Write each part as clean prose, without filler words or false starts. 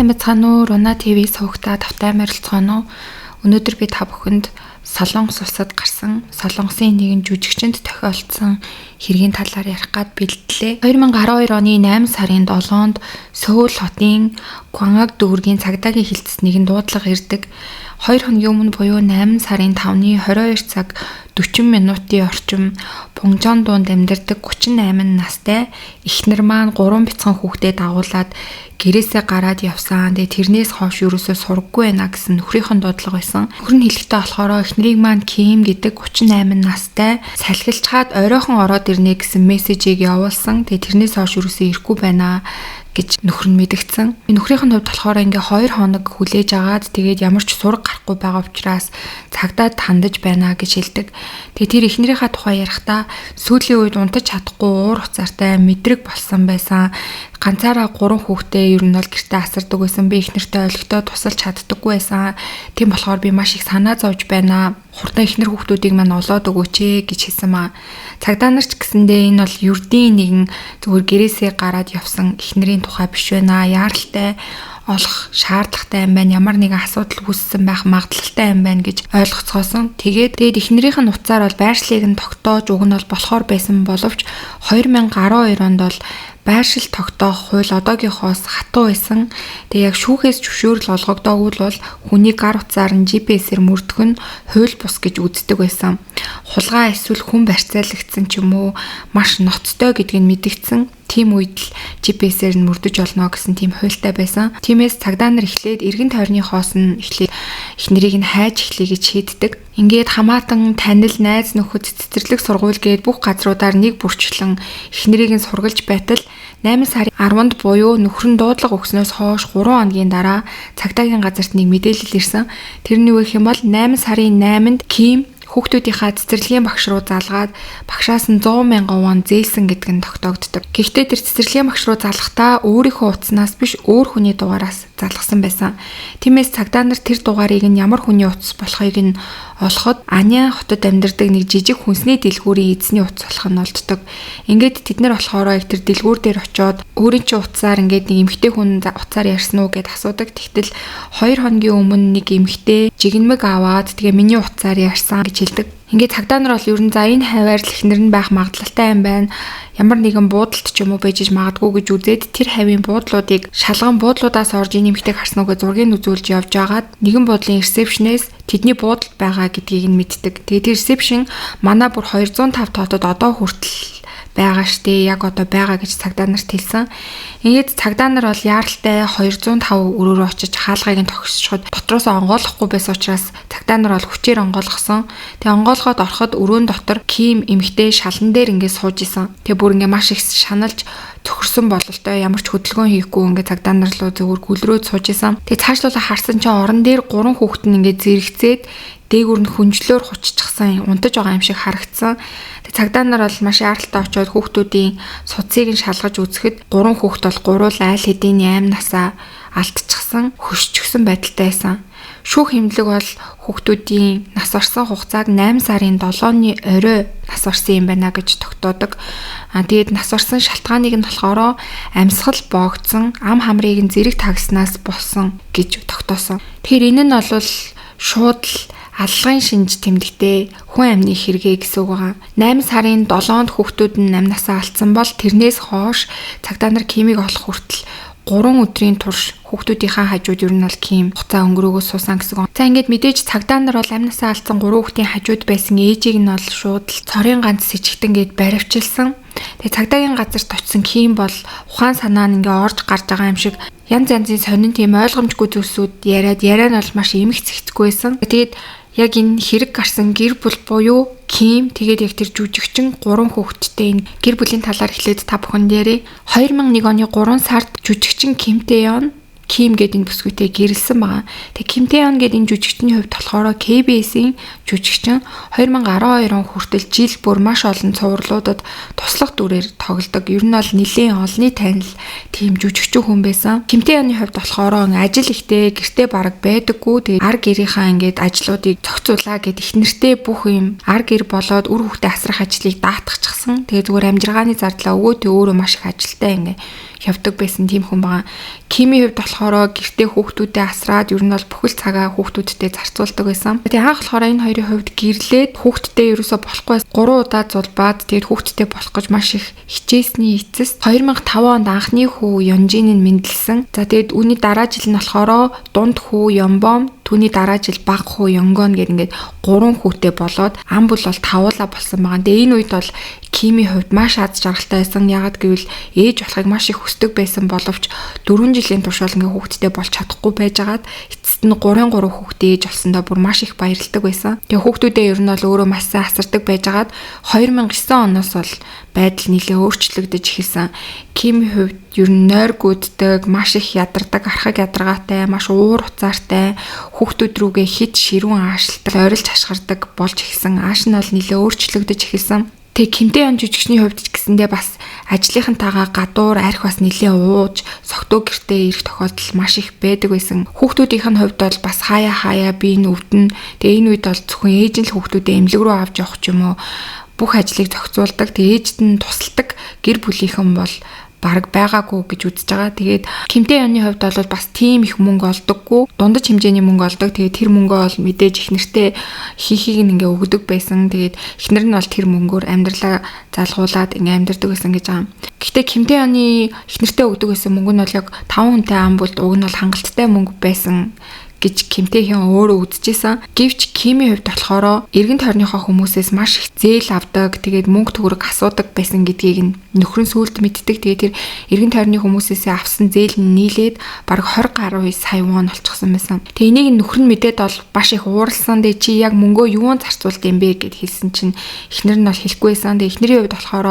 Сайн байцгаана уу? Руна ТV сувагтаа тавтай морилцгаано. Өнөөдөр би та бүхэнд Солонгос улсад гарсан Солонгосын нэгэн жүжигчэнд тохиолдсон хэргийн талаар ярих гад бэлдлээ. 2012 оны 8 сарын 7-нд Сөүл хотын Гвангак дүүргийн цагдаагийн хилцэс нэгэн дуудлага ирдэг. 2 хоногийн өмнө буюу 8 сарын 5-ны 22 цаг 40 минутын орчим Пунгжон дуунд амьдардаг 38 настай эхнэр маань 3 бяцхан хүүхдээ дагуулад гэрээсээ гараад явсан. Тэгээ тэрнээс хойш юусоо сургаггүй байна гэсэн нөхрийнхэн дуудлага байсан. Нөхөр нь хэлэхдээ болохоор эхнэрийг маань Ким гэдэг 38 настай салхилж хаад оройхон ороод ирнэ гэсэн мессежийг явуулсан. Тэгээ тэрнээс хойш юусоо ирэхгүй байна гэж нөхөр нь мэдгдсэн. Нөхрийнхэн хувьд болохоор ингээ 2 хоног хүлээж агаад тэгээд ямар ч сураг гарахгүй байгаа учраас цагдаад хандаж байна гэж хэлдэг. Тэгээд тэр эхнэрийнхаа тухай ярихдаа сүүлийн үед унтаж чадахгүй уур уцаартай мэдрэг болсон байсан. Ганцаараа 3 хүүхдээ ер нь бол гэртээ асардаг байсан. Би эхнэртэй ойлгохтой тусалж чаддаггүй байсан. Тийм болохоор би маш их санаа зовж байна. Хурдан эхнэр хүүхдүүдийг мань олоод өгөөч гэж хэлсэн маа. Цагдаа нар ч гэсэндээ энэ бол ердийн нэгэн зүгээр гэрээсээ гараад явсан эхнэрийн тухай биш байна. Яаралтай олох шаардлагатай юм байна. Ямар нэгэн асуудал үүссэн байх магадлалтай юм байна гэж ойлгоцгоосон. Тэгээд эхнэрийнх нь уцаар бол байршлыг нь тогтоож уг нь бол болохоор байсан боловч 2012 онд бол байршил тогтоох хууль одоогийнхоос хатуу байсан. Тэгээ яг шүүхээс зөвшөөрөл олгогдоогүй бол хүний гар утсаар нь GPS-ээр мөрдөх нь хууль бус гэж үздэг байсан. Хулгай эсвэл хүн барьцаалагдсан ч юм уу маш ноцтой гэдгийг мэдгдсэн. Тийм үед л GPS-ээр нь мөрдөж олно гэсэн тийм хуультай байсан. Тиймээс цагдаа нар эхлээд эргэн тойрны хоос нь эхлээд эхнэрийг нь хайж эхлэе гэж шийддэг. Ингээд хамаатан танил найз нөхөд цэцэрлэг сургууль гээд бүх газруудаар нэг бүрчлэн эхнэрийг нь сургалж байтал 8 сарын 10-нд буюу нөхөр нь дуудлага өгснөөс хойш 3 хоногийн дараа цагдаагийн газарт нэг мэдээлэл ирсэн. Тэрний үгэх юм бол 8 сарын 8-нд Ким хүүхдүүдийнхаа цэцэрлэгийн багш руу залгаад багшаас нь 100,000 вон зээлсэн гэдэг нь тогтоогддог. Гэхдээ тэр цэцэрлэгийн багш руу залгахдаа өөрийнхөө утаснаас биш өөр хүний дугаараас залгасан байсан. Тиймээс цагдаа нар тэр дугаарыг нь ямар хүний утас болохыг нь олоход Анян хотод амьдардаг нэг жижиг хүнсний дэлгүүрийн эзний утас болох нь олддог. Ингээд тэд нар болохоор яг тэр дэлгүүр дээр очиод өөрийн чинь утсаар ингээд нэг эмэгтэй хүн утсаар ярьсан уу гэд асуудаг. Тэгтэл 2 хоногийн өмнө нэг эмэгтэй жигнэмэг аваад тэгээ миний утсаар ярьсан гэж хэлдэг. Ингээд цагдаа нар бол ер нь за энэ хаваар л эхнэр нь байх магадлалтай юм байна. Ямар нэгэн буудалд ч юм уу байж магадгүй гэж үзээд тэр хавийн буудлуудыг шалган буудлуудаас орж энэ нэмэгтэйг харсан уу гэж зургийг үзүүлж явж агаад нэгэн буудлын ресепшнээс тэдний буудалд байгаа гэдгийг нь мэддэг. Тэгээд тэр ресепшн манай бүр 205 тоотод одоо хүртэл байгаа штэ, яг одоо байгаа гэж цагдаа нарт хэлсэн. Ингээд цагдаа нар бол яаралтай 205 өрөөрөө очиж хаалгыг нь тогсчиход дотроос онгойлохгүй байсан учраас цагдаа нар бол хүчээр онгойлгосон. Тэгээ онгойлгоод ороход өрөөнд дотор Ким эмэгтэй шалан дээр ингээд сууж исэн. Тэгээ бүр ингээд маш их шаналж төхөрсөн бололтой ямар ч хөдөлгөөн хийхгүй ингээд цагдаа нар руу зөвхөн гүлрөөд сууж исэн. Тэгээ цаашлуулаа харсан чинь орон дээр 3 хүүхэд нь ингээд зэрэгцээд дээгүүр нь хүнжлөөр хуччихсан унтаж байгаа юм шиг харагдсан. Тэгээ цагдаа нар бол маш яаралтай очиод хүүхдүүдийн судсыг нь шалгаж үзэхэд 3 хүүхэд бол гурвал айл хэдийн 8 насаа алдчихсан, хөшчихсөн байдалтай байсан. Шүүх хэмнэлэг бол хүүхдүүдийн нас орсон хугацааг 8 сарын 7-ны орой нас орсон юм байна гэж тогтоодог. Тэгээд нас орсон шалтгааныг нь болохоор амьсгал боогдсон, ам хамрыг нь зэрэг тагснаас болсон гэж тогтоосон. Тэгэхээр энэ нь бол шууд л аллагын шинж тэмдэгтэй хүн амны хэрэгэ гэсэн үг байгаа. 8 сарын 7-нд хүүхдүүд нь амнасаа алдсан бол тэрнээс хойш цагдаа нар Кимийг олох хүртэл 3 өдрийн турш хүүхдүүдийнхээ хажууд ер нь бол Ким хуцаа өнгөрөөгөө суусан гэсэн. За ингээд мэдээж цагдаа нар бол амнасаа алдсан 3 хүүхдийн хажууд байсан ээжийг нь бол шууд л цорын ганц сэжигтэн гээд баривчилсан. Тэгээ цагдаагийн газарт очисон Ким бол ухаан санаа нь ингээ орж гарч байгаа юм шиг янз янзын сонин тийм ойлгомжгүй зүйлсүүд яриа нь бол маш эмх зэгцгүй байсан. Тэгээд яг энэ хэрэг гарсан гэр бүл буюу Ким тэгээд яг тэр жүжигчин 3 хүүхэдтэй энэ гэр бүлийн талаар эхлээд та бүхэнд ярив. 2001 оны 3 сард жүжигчин Ким Тэён Ким гэдэг энэ бүсгүйтэй гэрэлсэн байгаа. Тэгээ Ким Тэён гэдэг энэ жүжигчний хувьд болохоор KBS-ийн жүжигчин 2012 он хүртэл жил бүр маш олон цувралуудад туслах дүрээр тоглодог. Ер нь бол нэлийн олонний танил тийм жүжигчин хүн байсан. Ким Тэёны хувьд болохоор ажил ихтэй гэртээ бараг байдаггүй. Тэгээ ар гэрийнхаа ингээд ажлуудыг зохицуулаа гэд их нэртэй бүх юм ар гэр болоод үр хүүхдээ асрах ажлыг даатгачихсан. Тэгээ зүгээр амжиргааны зардлаа өгөөд өөрөө маш их ажилтай ингээд явдаг байсан тийм хүн байгаа. Кимийн хувьд болохоор болохоор гэртээ хүүхдүүдээ асраад ер нь бол бүхэл цагаа хүүхдүүдтэй зарцуулдаг байсан. Тэгээ анх болохоор энэ хоёрын хувьд гэрлээд хүүхдтэй ерөөсө болохгүй 3 удаа зулбаад тэгээд хүүхдтэй болох гэж маш их хичээсний эцэст 2005 онд анхны хүү Ёнжиныг мэндэлсэн. За тэгээд үүний дараа жил нь болохоор дунд хүү Ёнбом, түүний дараа жил баг хүү Ёнгон гэдэг ингээд 3 хүүтэй болоод ам бол 5 болсон байгаа. Тэгээ энэ үед бол Кимийн хувьд маш аз жаргалтай байсан. Ягаад гэвэл ээж болохыг маш их хүсдэг байсан боловч 4 жилийн турш бол ингээ хүүхдтэй болж чадахгүй байжгаад эцэст нь 3 хүүхдээ ээж болсондоо бүр маш их баярлдаг байсан. Тэгээ хүүхдүүдээ ер нь бол өөрөө маш сайн асардаг байжгаад 2009 оноос бол байдал нэлээ өөрчлөгдөж эхэлсэн. Кимийн хувьд ер нь нойр гүйддэг, маш их ядардаг, архаг ядаргаатай, маш уур уцаартай, хүүхдүүд рүүгээ хит ширүүн аашилдаг, ойролж хашгирдаг болж эхэлсэн. Ааш нь бол нэлээ өөрчлөгдөж эхэлсэн. Тэг Кимтэй он жүжигчний хувьд ч гэсэндээ бас ажлынхантайгаа гадуур арх бас нэлээ ууж согтуу гэртээ ирэх тохиолдол маш их байдаг байсан. Хүүхдүүдийнх нь хувьд бол бас хаяа бие нь өвдөн. Тэгээ энэ үед бол зөвхөн ээж нь л хүүхдүүдээ эмнэлэг рүү авч явах ч юм уу бүх ажлыг зохицуулдаг. Тэгээ ээжд нь тусалдаг гэр бүлийнхэн бол бараг байгаагүй гэж үзэж байгаа. Тэгээд Кимтэй оны хувьд бол бас тийм их мөнгө олдоггүй. Дундаж хэмжээний мөнгө олдог. Тэгээд тэр мөнгөө бол мэдээж их нэртэй хийхийг ингээ өгдөг байсан. Тэгээд эхнэр нь бол тэр мөнгөөр амьдралаа залгуулад ингээ амьдардаг байсан гэж байгаа. Гэхдээ Кимтэй оны их нэртэй өгдөг байсан мөнгө нь бол яг 5 хүнтэй ам бол уг нь бол хангалттай мөнгө байсан гэж Кимтэйхэн өөрөө үзчихсэн. Гэвч Кимийн хувьд болохоор эргэн тойрныхоо хүмүүсээс маш их зээл авдаг, тэгээд мөнгө төгрөг асуудаг байсан гэдгийг нь нөхөр нь сүүлд мэддэг. Тэгээд тэр эргэн тойрны хүмүүсээсээ авсан зээл нь нийлээд бараг 20 гаруй сая вон болчихсон байсан. Тэгээд энийг нөхөр нь мэдээд бол маш их ууралсан. Тэгээд чи яг мөнгөө юунд зарцуулд юм бэ гэд хэлсэн чинь эхнэр нь бол хэлэхгүй байсан. Тэгээд эхнэрийн хувьд болохоор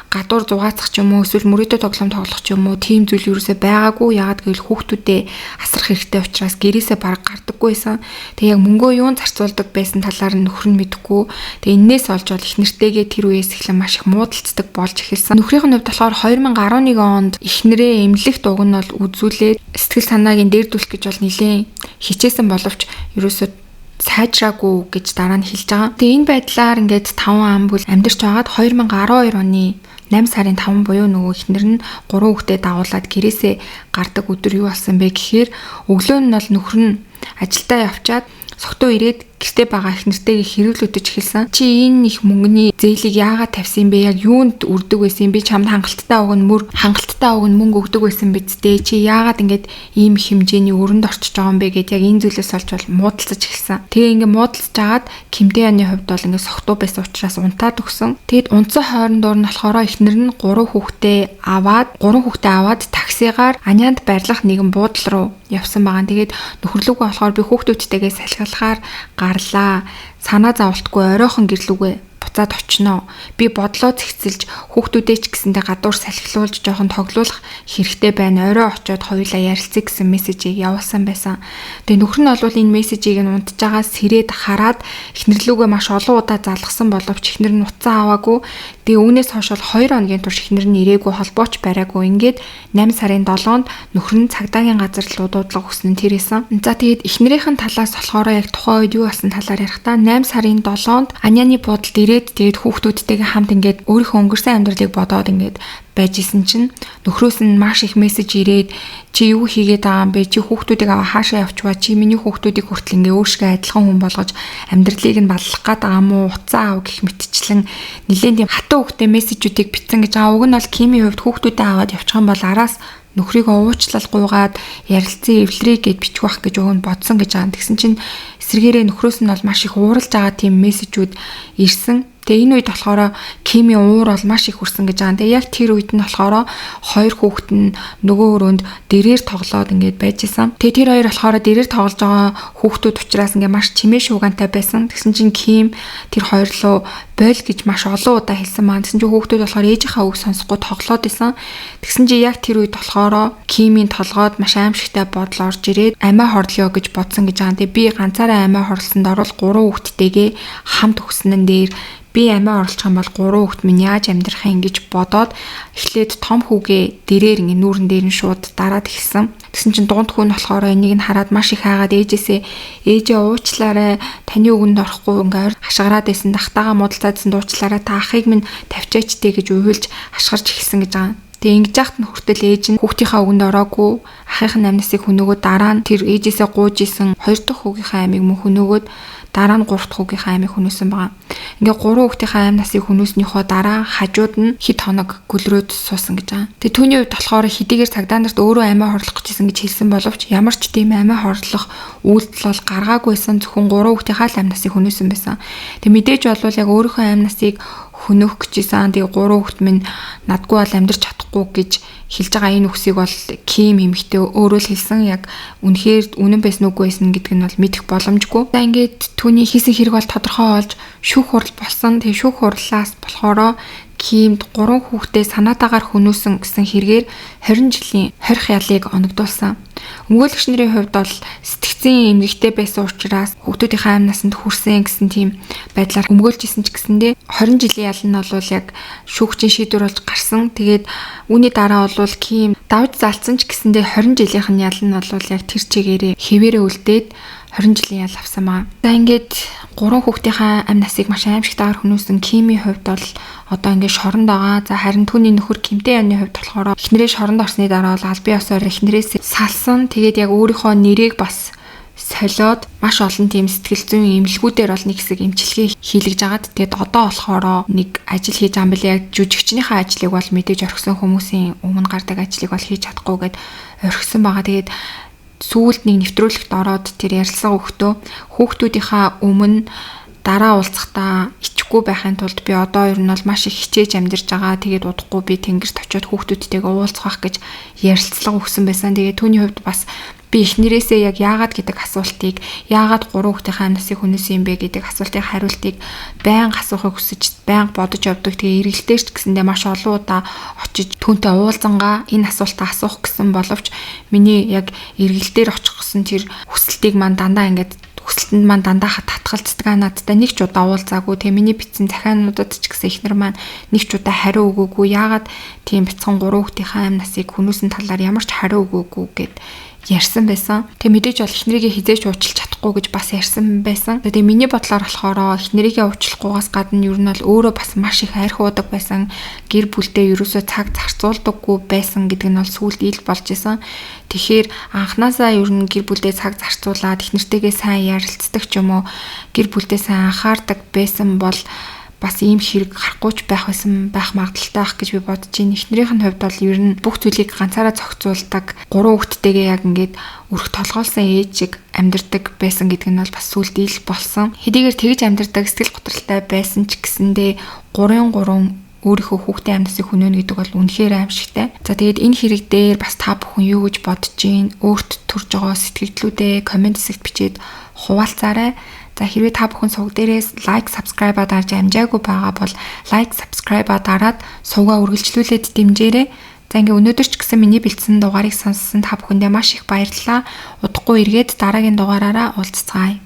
гадуур зугаацах ч юм уу эсвэл мөрөөдөө тоглоом тоглох ч юм уу тийм зүйл юусоо байгаагүй. Ягаад гэвэл хүүхдүүдээ асрах хэрэгтэй учраас гэрээсээ бараг гардаггүй байсан. Тэгээ яг мөнгөө юунд зарцуулдаг байсан талаар нь нөхөр нь мэдэхгүй. Тэгээ энээс олж бол их нэртэйгээ тэр үеэс эхлэн маш их муудалцдаг болж эхэлсэн. Нөхрийнх нь хувьд болохоор 2011 онд эхнэрээ эмнэлэгт уг нь бол үзүүлээд сэтгэл санааг дээрдүүлэх гэж бол нэлээд хичээсэн боловч ерөөсөө сайжраагүй гэж дараа нь хэлж байгаа. Тэгээ энэ байдлаар ингээд 5 ам бүл амьдарч байгаад 2012 оны 8 сарын 5 буюу нөгөө ихнэр нь 3 хүүхдэд дагуулад гэрээсээ гардаг өдөр юу болсон бэ гэхээр өглөө нь бол нөхөр нь ажилдаа явчаад согтуу ирээд гэртээ байгаа их нэртэйгээ хэрүүлүүлж эхэлсэн. Чи энэ их мөнгөний зээлийг яагаад тавьсан юм бэ? Яг юунд үрдэг байсан юм бэ? Чамд хангалттай мөнгө өгдөг байсан биз дээ. Чи яагаад ингэж ийм хэмжээний өрөнд орчиж байгаа юм бэ гэд яг энэ зүйлээс олж бол муудалцаж эхэлсэн. Тэгээ ингэ муудалцаж агаад Кимтэй оны хувьд бол ингэ согтуу байсан учраас унтаад өгсөн. Тэгэд унтсан хойрондоор нь болохоор ихнэр нь 3 хүүхдээ аваад таксигаар Анянд байрлах нэгэн буудлын руу явсан байгаа. Тэгээд нөхөрлөгөө болохоор би хүүхдүүдтэйгээ салхилахаар гарлаа. Санаа зовлтгүй оройхон гэрлүүгээ буцаад очноо. Би бодлоо зэгцэлж хүүхдүүдээ ч гэсэндээ гадуур салхилуулж жоохон тоглуулах хэрэгтэй байна. Орой очиод хоёулаа ярилцъя гэсэн мессежийг явуулсан байсан. Тэгээ нөхөр нь бол энэ мессежийг нь унтж байгаа сэрээд хараад эхнэрлүүгээ маш олон удаа залгасан боловч эхнэр нь утсан аваагүй. Тэгээ үүнээс хойш 2 хоногийн турш эхнэр нь ирээгүй, холбооч бариагүй. Ингээд 8 сарын 7-нд нөхөр нь цагдаагийн газар руу дуудлага өгсөн нь тэр исэн. За тэгээд эхнэрийнхэн талаас болохоор яг тухайн үед юу болсон талаар ярихдаа 8 сарын 7-нд Аняны буудалд ирээд тэгээд хүүхдүүдтэйгээ хамт ингээд өөрийнхөө өнгөрсөн амьдралыг бодоод ингээд байж исэн чинь нөхрөөс нь маш их мессеж ирээд чи юу хийгээд байгаа юм бэ? Чи хүүхдүүдийг аваа хаашаа явчихваа? Чи миний хүүхдүүдийг хүртэл ингээ өөршгөө адилхан хүн болгож амьдралыг нь баллах гээд байгаа мó? Уцаа ав гэх мэтчлэн нэлээд тийм хатуу хөвгтэй мессежүүдийг битсэн гэж байгаа. Уг нь бол Кимийн хувьд хүүхдүүдээ аваад явчих юм бол араас нөхрийгөө уучлал гуйгаад ярилцсан эвлэрээ гэд бичих байх гэж өгөн бодсон гэж байгаа. Тэгсэн чинь эсрэгээрээ нөхрөөс нь бол маш их ууралж байгаа тийм мессежүүд ирсэн. Тэгээ энэ үед болохоор Кимийн уур бол маш их хүрсэн гэж байгаа. Тэгээ яг тэр үед нь болохоор 2 хүүхэд нь нөгөө өрөөнд дэрээр тоглоод ингээд байж исэн. Тэгээ тэр хоёр болохоор дэрээр тоглож байгаа хүүхдүүд учраас ингээд маш чимээ шуугантай байсан. Тэгсэн чинь Ким тэр хоёр руу бойл гэж маш олон удаа хэлсэн маань. Тэгсэн чинь хүүхдүүд болохоор ээжийнхаа үг сонсохгүй тоглоод исэн. Тэгсэн чинь яг тэр үед болохоор Кимийн толгойд маш аимшигтай бодол орж ирээд амиа хорлоё гэж бодсон гэж байгаа. Тэгээ би ганцаараа амиа хорлсонд орвол 3 хүүхэдтэйгээ хамт өгснөн дээр би амиа оруулах юм бол 3 хүүхэд минь яаж амьдрах юм гэж бодоод эхлээд том хүүгээ дэрээр ингээ нүүрэн дээр нь шууд дараад эхэлсэн. Тэгсэн чинь дунд хүү нь болохоор энийг нь хараад маш их хаагаад ээжээсээ ээжээ уучлаарай, таны үгэнд орохгүй ингээ хашгираад байсан, тахтаага муудалцаадсан уучлаарай, та ахыг минь тавьчаач дээ гэж уйлж хашгирч эхэлсэн гэж байгаа. Тэгээ ингэж яхад нь хүртэл ээж нь хүүхдийнхаа үгэнд ороогүй, ахынх нь амнасыг хөнөөгөө дараа нь тэр ээжээсээ гууж исэн 2 дахь хүүгийнхаа амийг мөн хөнөөгөөд дараа нь 3 дахь хүүгийнхаа амийг хөнөөсөн байгаа. Ингээ 3 хүүхдийнхаа амь насыг хөнөөснийхөө дараа хажууд нь хэд хоног гөлрөөд суусан гэж байгаа. Тэгээ түүний хувьд болохоор хэдийгээр цагдаа нарт өөрөө амиа хорлох гэжсэн гэж хэлсэн боловч ямар ч тийм амиа хорлох үйлдэл бол гаргаагүйсэн, зөвхөн 3 хүүхдийнхаа л амь насыг хөнөөсөн байсан. Тэгээ мэдээж бол яг өөрийнхөө амь насыг хөнөөх гэжсэн. Тэгээ 3 хүүхэд минь надгүй бол амьдрч чадахгүй гэж хэлж байгаа энэ үгсийг бол Ким эмэгтэй өөрөө л хэлсэн. Яг үнэхээр үнэн байсан үгүй байсан гэдг нь бол мэдэх боломжгүй. За ингээд түүний хийсэн хэрэг бол тодорхой болж шүүх хурал болсон. Тэгээ шүүх хурлаас болохоро Кимд 3 хүүхдээ санаатаагаар хөнөөсөн гэсэн хэрэгээр 20 жилийн хорих ялыг оногдуулсан. Өмгөөлөгч нарын хувьд бол сэтгцийн эмэгтэй байсан учраас хүүхдүүдийнхээ амь насанд хүрсэн гэсэн тийм байдлаар өмгөөлж исэн ч гэсэндээ 20 жилийн ял нь бол яг шүүгчийн шийдвэр болж гарсан. Тэгээд үүний дараа бол Ким давж залцсан ч гэсэндээ 20 жилийнх нь ял нь бол яг тэр чигээрээ хэвээрээ үлдээд 20 жилийн ял авсан маа. За ингээд 3 хүүхдийнхаа амь насыг маш аимшигтайгаар хөнөөсөн Кимийн хувьд бол одоо ингээд шоронд байгаа. За харин түүний нөхөр Кимтэй яны хувьд болохоор эхнэрээ шоронд орсны дараа бол албан ёсоор эхнэрээс салсан. Тэгээд яг өөрийнхөө нэрийг бас солиод маш олон тийм сэтгэл зүйн эмнэлгүүдээр бол нэг хэсэг эмчилгээ хийлгэж агаад тэгээд одоо болохоор нэг ажил хийж байгаа юм билээ. Яг жүжигчнийхээ ажлыг бол мэдээж орхисон хүмүүсийн өмнө гардаг ажлыг бол хийж чадахгүй гэд орхисон байгаа. Тэгээд сүүлд нэг нэвтрүүлэгт ороод тэр ярилцсан хүүхдүүдийнхаа өмнө дараа уулзахдаа ичхгүй байхын тулд би одоо ер нь бол маш их хичээж амьдарч байгаа. Тэгээд удахгүй би тэнгэрт очиод хүүхдүүдтэйгээ уулзах гэж ярилцлага өгсөн байсан. Тэгээд түүний хувьд бас би эхнэрээсээ яг яагаад гэдэг асуултыг, яагаад 3 хүүхдийнхээ амь насыг хөнөөсөн юм бэ гэдэг асуултын хариултыг байнга асуухыг хүсэж, байнга бодож явдаг. Тэгээ эргэлдээч гэсэндээ маш олон удаа очиж түүнтэй уулзангаа энэ асуултаа асуух гэсэн боловч миний яг эргэлдээр очих гэсэн тэр хүсэлтийг маань дандаа хүсэлтэнд маань дандаа татгалцдаг. Надтай нэг ч удаа уулзаагүй. Тэгээ миний бичсэн захиануудад ч гэсэн эхнэр маань нэг ч удаа хариу өгөөгүй. Яагаад тийм бяцхан 3 хүүхдийнхээ амь насыг хөнөөсөн талаар ямар ч хариу өгөөгүй гэд ярьсан байсан. Тэгээ мэдээж бол эхнэрийгээ хизээч уучлах чадахгүй гэж бас ярьсан байсан. Тэгээ миний бодлоор болохоор эхнэрийгээ уучлахгүйгаас гадна ер нь бол өөрөө бас маш их арх уудаг байсан. Гэр бүлдээ ерөөсөө цаг зарцуулдаггүй байсан гэдэг нь бол сүүлд ил болж исэн. Тэгэхээр анханасаа ер нь гэр бүлдээ цаг зарцуулаад эхнэртэйгээ сайн ярилцдаг ч юм уу, гэр бүлдээ сайн анхаардаг байсан бол бас ийм хэрэг гарахгүйч байх магадaltaй байх гэж би бодож байна. Эхнэрийнх нь хувьд бол ер нь бүх зүйлийг ганцаараа зохицуулдаг, 3 хүүхдтэйгээ яг ингээд өрх толгоолсон ээжиг амьдардаг байсан гэдэг нь бол бас сүлд ил болсон. Хэдийгээр тэгж амьдардаг, сэтгэл готролтой байсан ч гэсэндээ 3 өөрийнхөө хүүхдийн амь насыг хөнөөнө гэдэг бол үнэхээр аимшигтай. За тэгээд энэ хэрэг дээр бас та бүхэн юу гэж бодож байна? Өөрт төрж байгаа сэтгэлдлүүдээ комент хэсэгт бичээд хуваалцаарай. За хэрвээ та бүхэн сувг дээрээс лайк, subscribe дарж амжаагүй байгаа бол лайк, subscribe дараад сувгаа үргэлжлүүлээд дэмжээрэй. За ингээ өнөөдөр ч гэсэн миний бэлдсэн дугаарыг сонссон та бүхэндээ маш их баярлалаа. Удахгүй эргээд дараагийн дугаараараа уулзцгаая.